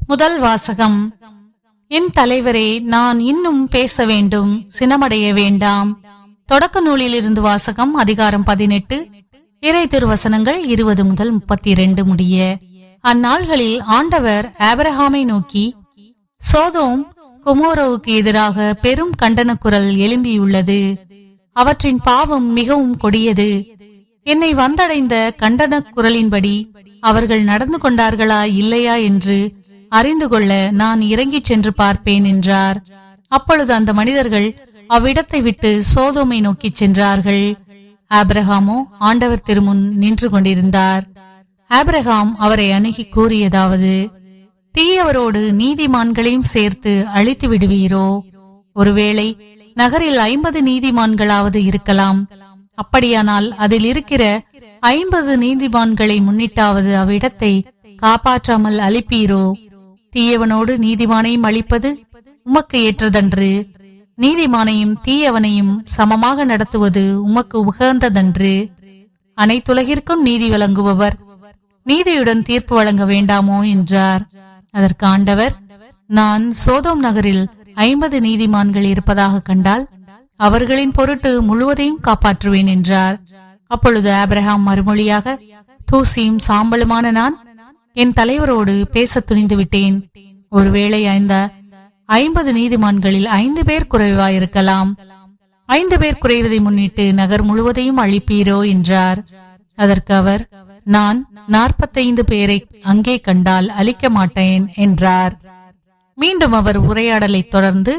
முதல் வாசகம். என் தலைவரே, நான் இன்னும் பேச வேண்டும், சினமடைய வேண்டாம். தொடக்க நூலிலிருந்து வாசகம். அதிகாரம் 18, இறை திருவசனங்கள் 20 முதல் 32 முடிய. அந்நாள்களில் ஆண்டவர் ஆபிரகாமை நோக்கி, சோதோம் கொமோரோவுக்கு எதிராக பெரும் கண்டன குரல் எழும்பியுள்ளது. அவற்றின் பாவம் மிகவும் கொடியது. என்னை வந்தடைந்த கண்டன குரலின்படி அவர்கள் நடந்து கொண்டார்களா இல்லையா என்று அறிந்து கொள்ள நான் இறங்கிச் சென்று பார்ப்பேன் என்றார். அப்பொழுது அந்த மனிதர்கள் அவ்விடத்தை விட்டு சோதோமை நோக்கி சென்றார்கள். ஆபிரகாமோ ஆண்டவர் திருமுன் நின்று கொண்டிருந்தார். ஆபிரகாம் அவரை அணுகி கூறியதாவது: தீயவரோடு நீதிமான்களையும் சேர்த்து அழித்து விடுவீரோ? ஒருவேளை நகரில் 50 நீதிமான்களாவது இருக்கலாம். அப்படியானால் அதில் இருக்கிற 50 நீதிமான்களை முன்னிட்டாவது அவ்விடத்தை காப்பாற்றாமல் அழிப்பீரோ? தீயவனோடு நீதிமானையும் அழிப்பது உமக்கு ஏற்றதன்று. நீதிமானையும் தீயவனையும் சமமாக நடத்துவது உமக்கு உகந்ததன்று. அனைத்துலகிற்கும் நீதி வழங்குபவர் நீதியுடன் தீர்ப்பு வழங்க வேண்டாமோ என்றார். அதற்கு ஆண்டவர், நான் சோதோம் நகரில் 50 நீதிமான்கள் இருப்பதாக கண்டால் அவர்களின் பொருட்டு முழுவதையும் காப்பாற்றுவேன் என்றார். அப்பொழுது ஆபிரகாம் மறுமொழியாக, தூசியும் சாம்பலுமான நான் என் தலைவரோடு பேச துணிந்து விட்டேன். ஒருவேளை அந்த 50 நீதிமான்களில் 5 பேர் குறைவாயிருக்கலாம். 5 பேர் குறைவதை முன்னிட்டு நகர் முழுவதையும் அழிப்பீரோ என்றார். அதற்கு அவர், நான் 45 பேரை அங்கே கண்டால் அழிக்க மாட்டேன் என்றார். மீண்டும் அவர் உரையாடலை தொடர்ந்து,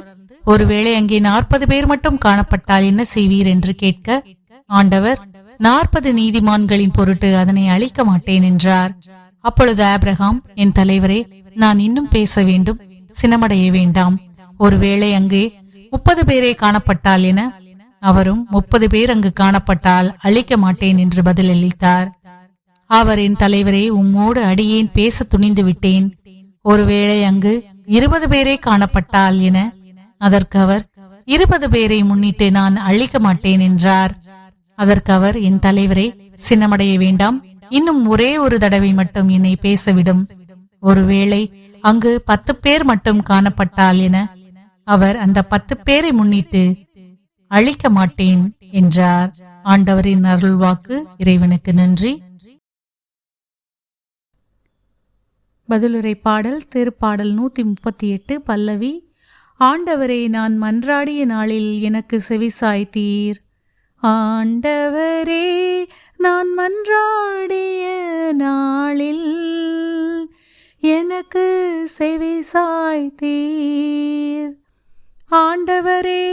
ஒருவேளை அங்கே 40 பேர் மட்டும் காணப்பட்டால் என்ன செய்வீர் என்று கேட்க, ஆண்டவர், 40 நீதிமான்களின் பொருட்டு அதனை அழிக்க மாட்டேன் என்றார். அப்பொழுது ஆபிரகாம், என் தலைவரே, நான் இன்னும் பேச வேண்டும், சினமடைய வேண்டாம். ஒருவேளை அங்கே 30 பேரே காணப்பட்டால் என? அவரும் 30 பேர் அங்கு காணப்பட்டால் அழிக்க மாட்டேன் என்று பதிலளித்தார். அவர், என் தலைவரே, உம்மோடு அடியேன் பேச துணிந்து விட்டேன். ஒருவேளை அங்கு 20 பேரே காணப்பட்டால் என? அதற்கு அவர், 20 பேரை முன்னிட்டு நான் அழிக்க மாட்டேன் என்றார். அதற்கு அவர், என் தலைவரே, சினமடைய வேண்டாம், இன்னும் ஒரே ஒரு தடவை மட்டும் என்னை பேசவிடும். ஒருவேளை அங்கு 10 பேர் மட்டும் காணப்பட்டால் என? அவர், அந்த 10 பேரை முன்னிட்டு அழிக்க மாட்டேன் என்றார். ஆண்டவரின் அருள்வாக்கு. இறைவனுக்கு நன்றி. பதிலுரை பாடல். திருப்பாடல் 138 பல்லவி. ஆண்டவரே, நான் மன்றாடிய நாளில் எனக்கு செவிசாய்த்தீர். ஆண்டவரே, நான் மன்றாடிய நாளில் எனக்கு செவிசாய்த்தீர். ஆண்டவரே,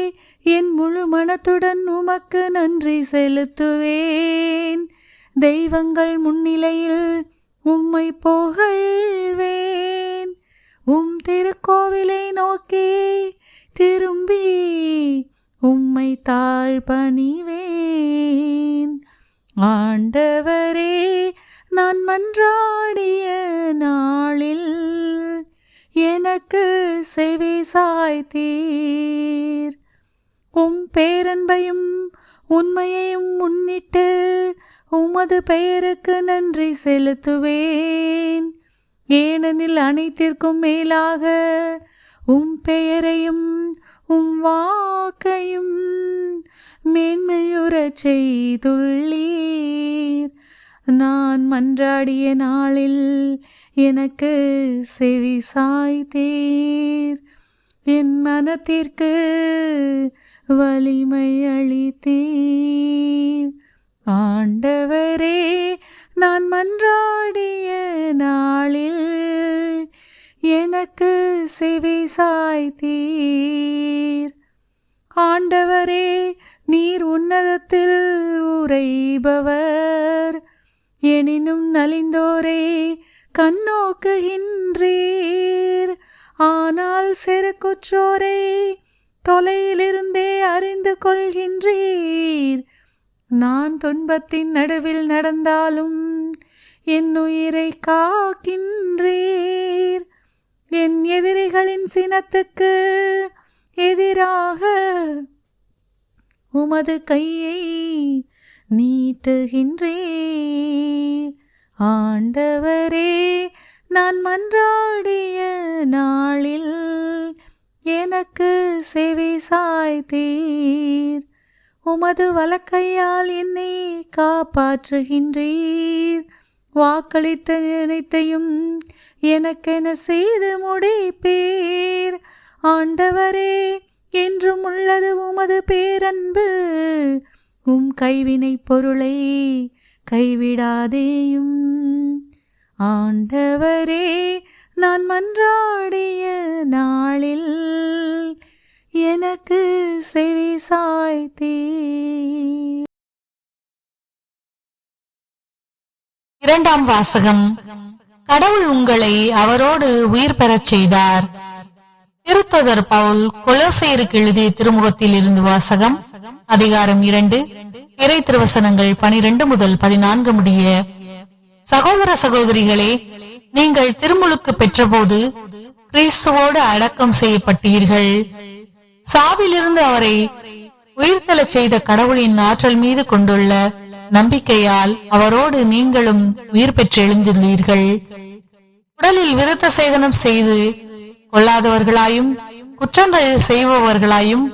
என் முழு மனத்துடன் உமக்கு நன்றி செலுத்துவேன். தெய்வங்கள் முன்னிலையில் உம்மை புகழ்வேன். உம் திருக்கோவிலை நோக்கி திரும்பி உம்மை தாழ்பணிவேன். ஆண்டவரே, நான் மன்றாடிய நாளில் எனக்கு செவிசாய்த்தீர். உம் பேரன்பையும் உண்மையையும் முன்னிட்டு உமது பெயருக்கு நன்றி செலுத்துவேன். ஏனெனில் அனைத்திற்கும் மேலாக உம் பெயரையும் உம் வாக்கையும் மேன்மையுறச் செய்துள்ளீர். நான் மன்றாடிய நாளில் எனக்கு செவிசாய்த்தீர். என் மனத்திற்கு வலிமை அளித்தீர். ஆண்டவரே, நான் மன்றாடிய நாளில் எனக்கு செவிசாய்த்தீர். ஆண்டவரே, நீர் உன்னதத்தில் உறைபவர். எனினும் நலிந்தோரே கண்ணோக்குகின்றீர். ஆனால் செருக்குற்றோரை தொலையிலிருந்தே அறிந்து கொள்கின்றீர். நான் துன்பத்தின் நடுவில் நடந்தாலும் என் உயிரை காக்கின்றீர். என் எதிரிகளின் சினத்துக்கு எதிராக உமது கையை நீட்டுகின்றீர். ஆண்டவரே, நான் மன்றாடிய நாளில் எனக்கு செவி சாய்த்தீர். உமது வலக்கையால் என்னை காப்பாற்றுகின்றீர். வாக்களித்த அனைத்தையும் எனக்கென செய்து முடிப்பீர். ஆண்டவரே, என்றும் உள்ளது உமது பேரன்பு. உம் கைவினை பொருளை கைவிடாதேயும். ஆண்டவரே, நான் மன்றாடிய நாளில் எனக்கு செவி சாய்த்தீர். இரண்டாம் வாசகம். கடவுள் உங்களை அவரோடு உயிர் பெறச் செய்தார். திருத்தூதர் பவுல் கொலோசையருக்கு எழுதிய திருமுகத்தில் இருந்து வாசகம். அதிகாரம் 2, இறை திருவசனங்கள் 12 முதல் 14 முடிய. சகோதர சகோதரிகளே, நீங்கள் திருமுழுக்கு பெற்றபோது கிறிஸ்துவோடு அடக்கம் செய்யப்பட்டீர்கள். சாவிலிருந்து அவரை உயிர்த்தெழச் செய்த கடவுளின் ஆற்றல் மீது கொண்டுள்ள நம்பிக்கையால் அவரோடு நீங்களும் உயிர் பெற்று எழுந்துள்ளீர்கள். உடலில் விருத்த சேதனம் செய்து கொள்ளாதவர்களாயும் குற்றங்கள் செய்பவர்களாயும்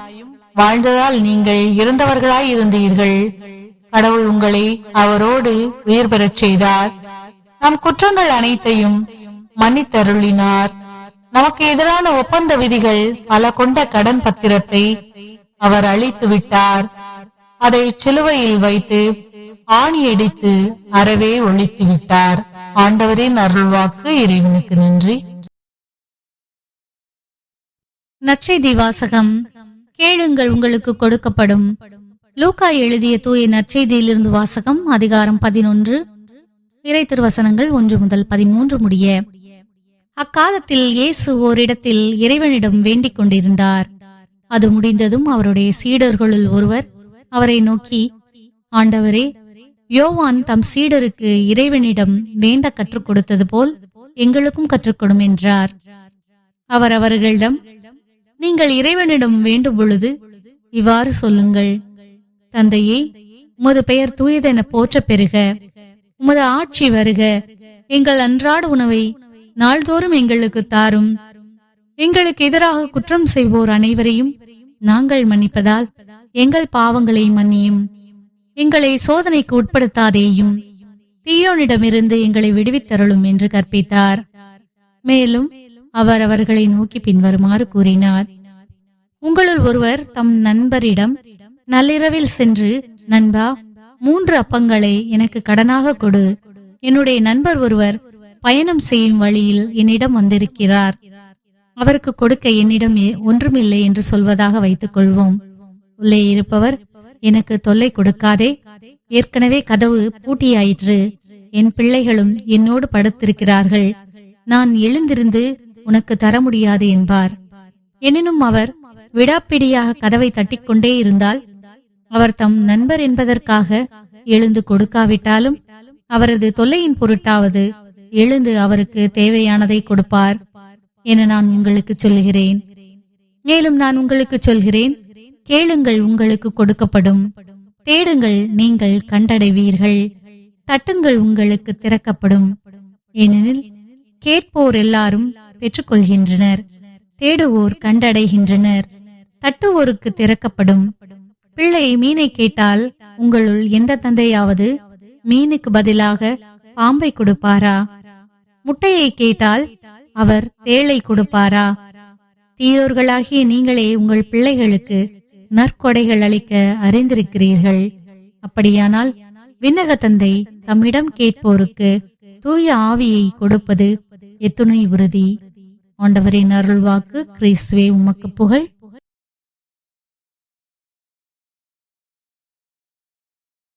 வாழ்ந்ததால் நீங்கள் இறந்தவர்களாய் இருந்தீர்கள். கடவுள் உங்களை அவரோடு உயிர் பெறச் செய்தார். நம் குற்றங்கள் அனைத்தையும் மன்னித்தருளினார். நமக்கு எதிரான ஒப்பந்த விதிகள் பல கொண்ட கடன் பத்திரத்தை அவர் அழித்து விட்டார். அதை சிலுவையில் வைத்து ஆணியடித்து அறவே ஒழித்து விட்டார். ஆண்டவரின் அருள்வாக்கு. இறைவனுக்கு நன்றி. நற்செய்தி வாசகம். கேளுங்கள், உங்களுக்கு கொடுக்கப்படும். லூக்கா எழுதிய தூய நற்செய்தியிலிருந்து வாசகம். அதிகாரம் 11, இறை திருவசனங்கள் 1 முதல் 13 முடிய. அக்காலத்தில் இயேசு ஓரிடத்தில் இறைவனிடம் வேண்டிக் கொண்டிருந்தார். அது முடிந்ததும் அவருடைய சீடர்களுள் ஒருவர் அவரை நோக்கி, ஆண்டவரே, யோவான் தம் சீடருக்கு இறைவனிடம் வேண்ட கற்றுக் கொடுத்தது போல் எங்களுக்கும் கற்றுக்கொடும் என்றார். அவர் அவர்களிடம், நீங்கள் இறைவனிடம் வேண்டும் பொழுது இவ்வாறு சொல்லுங்கள்: தந்தையே, உமது பெயர் தூயதென போற்ற பெறுக. உமது ஆட்சி வருக. எங்கள் அன்றாட உணவை நாள்தோறும் எங்களுக்கு தாரும். எங்களுக்கு எதிராக குற்றம் செய்வோர் அனைவரையும் நாங்கள் மன்னிப்பதால் எங்கள் பாவங்களை மன்னியும். எங்களை சோதனைக்கு உட்படுத்தாதேயும். தீயோனிடமிருந்து எங்களை விடுவித்தருளும் என்று கற்பித்தார். மேலும் அவர் அவர்களை நோக்கி பின்வருமாறு கூறினார்: உங்களுள் ஒருவர் தம் நண்பரிடம் நள்ளிரவில் சென்று, நண்பா, 3 அப்பங்களை எனக்கு கடனாக கொடு. என்னுடைய நண்பர் ஒருவர் பயணம் செய்யும் வழியில் என்னிடம் வந்திருக்கிறார். அவருக்கு கொடுக்க என்னிடம் ஒன்றுமில்லை என்று சொல்வதாக வைத்துக் கொள்வோம். உள்ளே இருப்பவர், எனக்கு தொல்லை கொடுக்காதே, ஏற்கனவே கதவு பூட்டியாயிற்று, என் பிள்ளைகளும் என்னோடு படுத்திருக்கிறார்கள், நான் எழுந்திருந்து உனக்கு தர முடியாது என்பார். எனினும் அவர் விடாப்பிடியாக கதவை தட்டிக்கொண்டே இருந்தால், அவர் தம் நண்பர் என்பதற்காக எழுந்து கொடுக்காவிட்டாலும் அவரது தொல்லையின் பொருட்டாவது எழுந்து அவருக்கு தேவையானதை கொடுப்பார் என நான் உங்களுக்கு சொல்கிறேன். மேலும் நான் உங்களுக்கு சொல்கிறேன், கேளுங்கள், உங்களுக்கு கொடுக்கப்படும். தேடுங்கள், நீங்கள் கண்டடைவீர்கள். தட்டுங்கள், உங்களுக்கு திறக்கப்படும். ஏனெனில் கேட்போர் எல்லாரும் பெற்றுக்கொள்கின்றனர், தேடுவோர் கண்டடைகின்றனர், தட்டுவோருக்கு திறக்கப்படும். பிள்ளை மீனை கேட்டால் உங்களுள் எந்த தந்தையாவது மீனுக்கு பதிலாக பாம்பை கொடுப்பாரா? முட்டையை கேட்டால் அவர் தேளை கொடுப்பாரா? தீயோர்களாகிய நீங்களே உங்கள் பிள்ளைகளுக்கு நற்கொடைகள் அளிக்க அறிந்திருக்கிறீர்கள். அப்படியானால் விண்ணக தந்தை தம்மிடம் கேட்போருக்கு தூய ஆவியை கொடுப்பது எத்துணை உறுதி. ஆண்டவரின் அருள்வாக்கு. கிறிஸ்துவே, உமக்கு புகழ்.